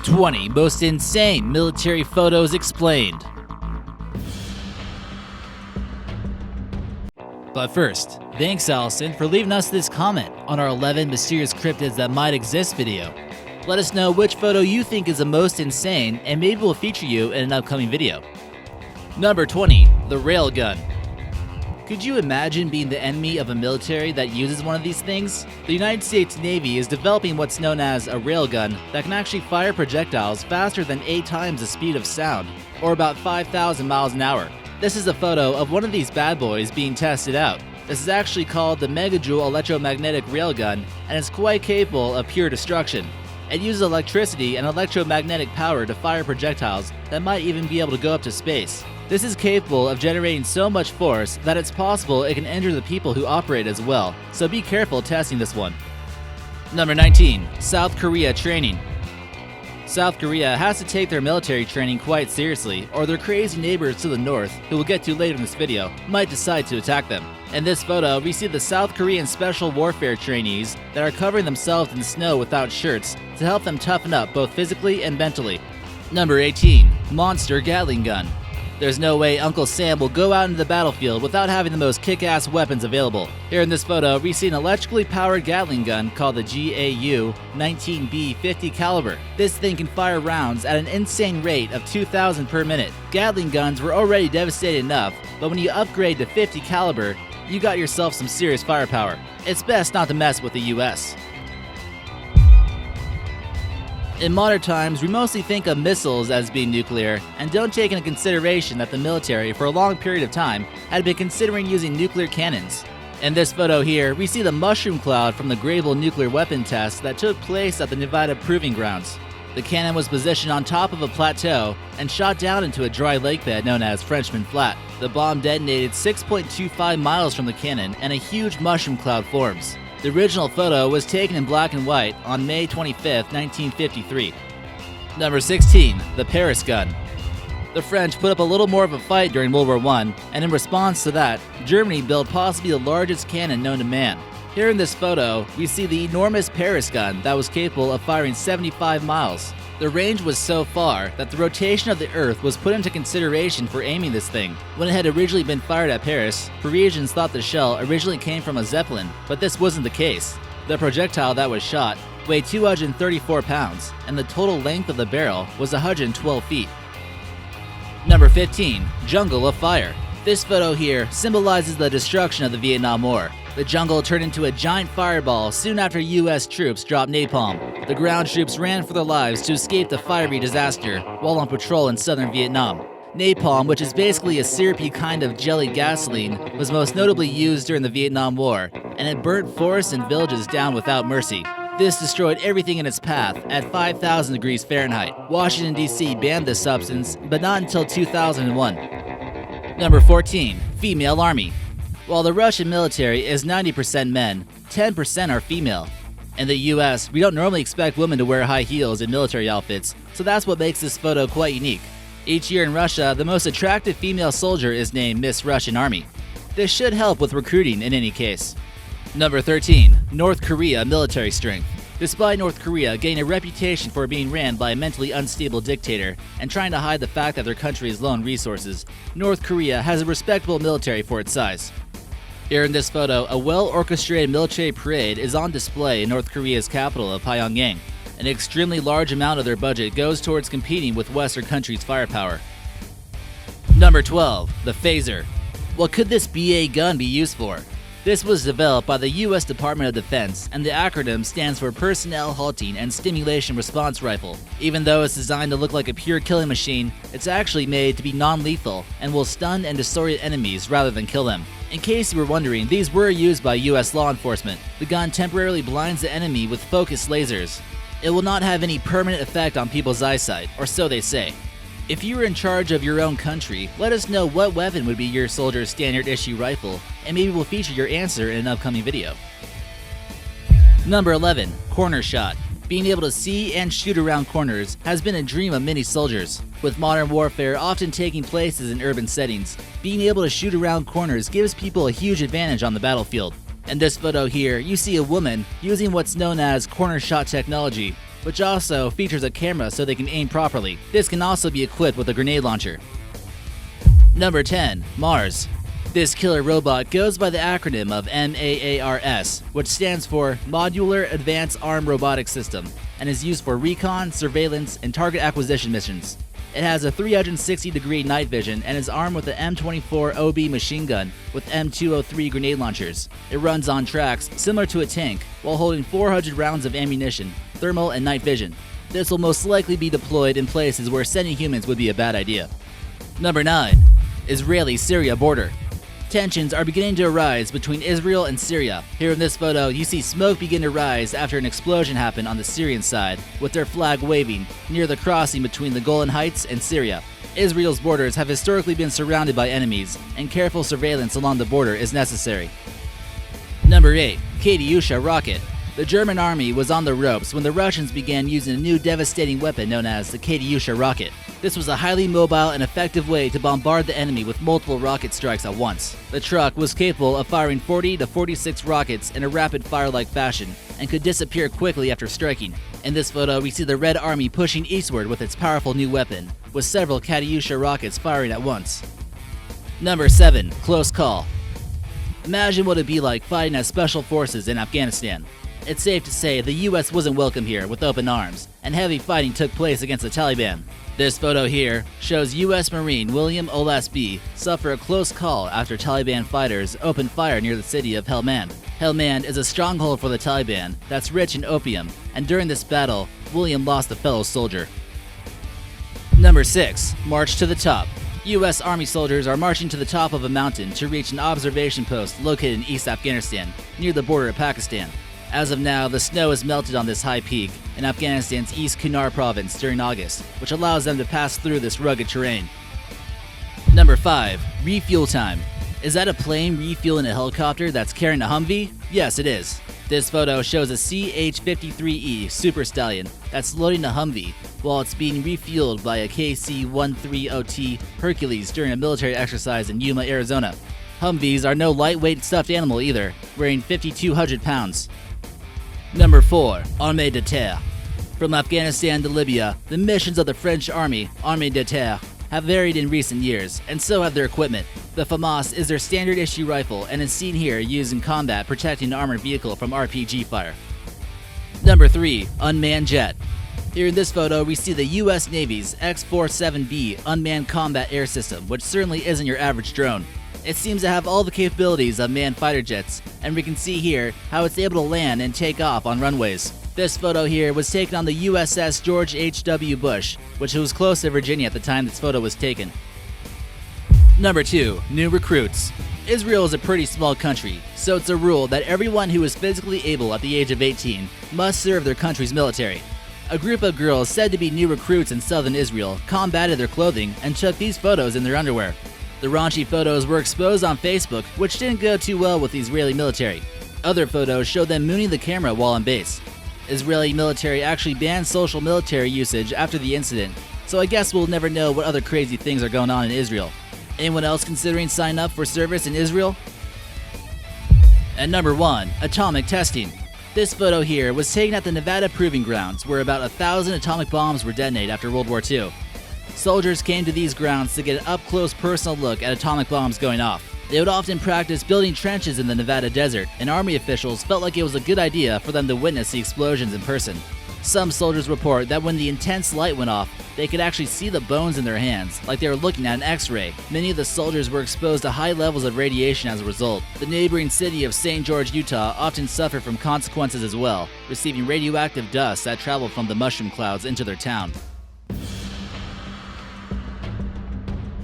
20 most insane military photos explained. But first, thanks Allison for leaving us this comment on our 11 mysterious cryptids that might exist video. Let us know which photo you think is the most insane and maybe we'll feature you in an upcoming video. Number 20, the railgun. Could you imagine being the enemy of a military that uses one of these things? The United States Navy is developing what's known as a railgun that can actually fire projectiles faster than 8 times the speed of sound, or about 5,000 miles an hour. This is a photo of one of these bad boys being tested out. This is actually called the megajoule electromagnetic railgun, and it's quite capable of pure destruction. It uses electricity and electromagnetic power to fire projectiles that might even be able to go up to space. This is capable of generating so much force that it's possible it can injure the people who operate as well, so be careful testing this one. Number 19, South Korea training. South Korea has to take their military training quite seriously, or their crazy neighbors to the north, who we'll get to later in this video, might decide to attack them. In this photo, we see the South Korean special warfare trainees that are covering themselves in snow without shirts to help them toughen up both physically and mentally. Number 18, Monster Gatling Gun. There's no way Uncle Sam will go out into the battlefield without having the most kick-ass weapons available. Here in this photo, we see an electrically powered Gatling gun called the GAU-19B 50 caliber. This thing can fire rounds at an insane rate of 2,000 per minute. Gatling guns were already devastating enough, but when you upgrade to 50 caliber, you got yourself some serious firepower. It's best not to mess with the US. In modern times, we mostly think of missiles as being nuclear and don't take into consideration that the military, for a long period of time, had been considering using nuclear cannons. In this photo here, we see the mushroom cloud from the Grable nuclear weapon test that took place at the Nevada Proving Grounds. The cannon was positioned on top of a plateau and shot down into a dry lake bed known as Frenchman Flat. The bomb detonated 6.25 miles from the cannon and a huge mushroom cloud forms. The original photo was taken in black and white on May 25, 1953. Number 16, the Paris gun. The French put up a little more of a fight during World War I, and in response to that, Germany built possibly the largest cannon known to man. Here in this photo, we see the enormous Paris gun that was capable of firing 75 miles. The range was so far that the rotation of the Earth was put into consideration for aiming this thing. When it had originally been fired at Paris, Parisians thought the shell originally came from a Zeppelin, but this wasn't the case. The projectile that was shot weighed 234 pounds, and the total length of the barrel was 112 feet. Number 15, Jungle of Fire. This photo here symbolizes the destruction of the Vietnam War. The jungle turned into a giant fireball soon after US troops dropped napalm. The ground troops ran for their lives to escape the fiery disaster while on patrol in southern Vietnam. Napalm, which is basically a syrupy kind of jellied gasoline, was most notably used during the Vietnam War, and it burnt forests and villages down without mercy. This destroyed everything in its path at 5,000 degrees Fahrenheit. Washington, D.C. banned this substance, but not until 2001. Number 14, Female Army. While the Russian military is 90% men, 10% are female. In the US, we don't normally expect women to wear high heels in military outfits, so that's what makes this photo quite unique. Each year in Russia, the most attractive female soldier is named Miss Russian Army. This should help with recruiting in any case. Number 13, North Korea military strength. Despite North Korea getting a reputation for being ran by a mentally unstable dictator and trying to hide the fact that their country is low on resources, North Korea has a respectable military for its size. Here in this photo, a well-orchestrated military parade is on display in North Korea's capital of Pyongyang. An extremely large amount of their budget goes towards competing with Western countries' firepower. Number 12, the phaser. What could this BA gun be used for? This was developed by the US Department of Defense, and the acronym stands for Personnel Halting and Stimulation Response Rifle. Even though it's designed to look like a pure killing machine, it's actually made to be non-lethal and will stun and disorient enemies rather than kill them. In case you were wondering, these were used by US law enforcement. The gun temporarily blinds the enemy with focused lasers. It will not have any permanent effect on people's eyesight, or so they say. If you were in charge of your own country, let us know what weapon would be your soldier's standard issue rifle, and maybe we'll feature your answer in an upcoming video. Number 11, corner shot. Being able to see and shoot around corners has been a dream of many soldiers. With modern warfare often taking places in urban settings, being able to shoot around corners gives people a huge advantage on the battlefield. In this photo here, you see a woman using what's known as corner shot technology. which also features a camera so they can aim properly. This can also be equipped with a grenade launcher. Number 10. MAARS. This killer robot goes by the acronym of MAARS, which stands for Modular Advanced Armed Robotic System, and is used for recon, surveillance, and target acquisition missions. It has a 360-degree night vision and is armed with an M24 OB machine gun with M203 grenade launchers. It runs on tracks similar to a tank while holding 400 rounds of ammunition, thermal, and night vision. This will most likely be deployed in places where sending humans would be a bad idea. Number 9. Israeli-Syria border. Tensions are beginning to arise between Israel and Syria. Here in this photo, you see smoke begin to rise after an explosion happened on the Syrian side, with their flag waving near the crossing between the Golan Heights and Syria. Israel's borders have historically been surrounded by enemies, and careful surveillance along the border is necessary. Number 8. Katyusha rocket. The German army was on the ropes when the Russians began using a new devastating weapon known as the Katyusha rocket. This was a highly mobile and effective way to bombard the enemy with multiple rocket strikes at once. The truck was capable of firing 40 to 46 rockets in a rapid-fire-like fashion and could disappear quickly after striking. In this photo, we see the Red Army pushing eastward with its powerful new weapon, with several Katyusha rockets firing at once. Number 7. Close call. Imagine what it'd be like fighting as special forces in Afghanistan. It's safe to say the US wasn't welcome here with open arms, and heavy fighting took place against the Taliban. This photo here shows US Marine William Olasby suffer a close call after Taliban fighters opened fire near the city of Helmand. Helmand is a stronghold for the Taliban that's rich in opium, and during this battle, William lost a fellow soldier. Number 6. March to the top. US Army soldiers are marching to the top of a mountain to reach an observation post located in East Afghanistan, near the border of Pakistan. As of now, the snow has melted on this high peak in Afghanistan's East Kunar province during August, which allows them to pass through this rugged terrain. Number 5. Refuel time. Is that a plane refueling a helicopter that's carrying a Humvee? Yes, it is. This photo shows a CH-53E Super Stallion that's loading a Humvee while it's being refueled by a KC-130T Hercules during a military exercise in Yuma, Arizona. Humvees are no lightweight stuffed animal either, weighing 5,200 pounds. Number 4. Armée de terre. From Afghanistan to Libya, the missions of the French Army, Armée de terre, have varied in recent years, and so have their equipment. The FAMAS is their standard issue rifle and is seen here used in combat protecting an armored vehicle from RPG fire. Number 3. Unmanned jet. Here in this photo, we see the US Navy's X-47B unmanned combat air system, which certainly isn't your average drone. It seems to have all the capabilities of manned fighter jets, and we can see here how it's able to land and take off on runways. This photo here was taken on the USS George H.W. Bush, which was close to Virginia at the time this photo was taken. Number 2. New recruits. Israel is a pretty small country, so it's a rule that everyone who is physically able at the age of 18 must serve their country's military. A group of girls said to be new recruits in southern Israel combated their clothing and took these photos in their underwear. The raunchy photos were exposed on Facebook, which didn't go too well with the Israeli military. Other photos showed them mooning the camera while on base. Israeli military actually banned social military usage after the incident, so I guess we'll never know what other crazy things are going on in Israel. Anyone else considering signing up for service in Israel? And number 1. Atomic testing. This photo here was taken at the Nevada Proving Grounds, where about 1,000 atomic bombs were detonated after World War II. Soldiers came to these grounds to get an up-close personal look at atomic bombs going off. They would often practice building trenches in the Nevada desert, and Army officials felt like it was a good idea for them to witness the explosions in person. Some soldiers report that when the intense light went off, they could actually see the bones in their hands, like they were looking at an X-ray. Many of the soldiers were exposed to high levels of radiation as a result. The neighboring city of St. George, Utah often suffered from consequences as well, receiving radioactive dust that traveled from the mushroom clouds into their town.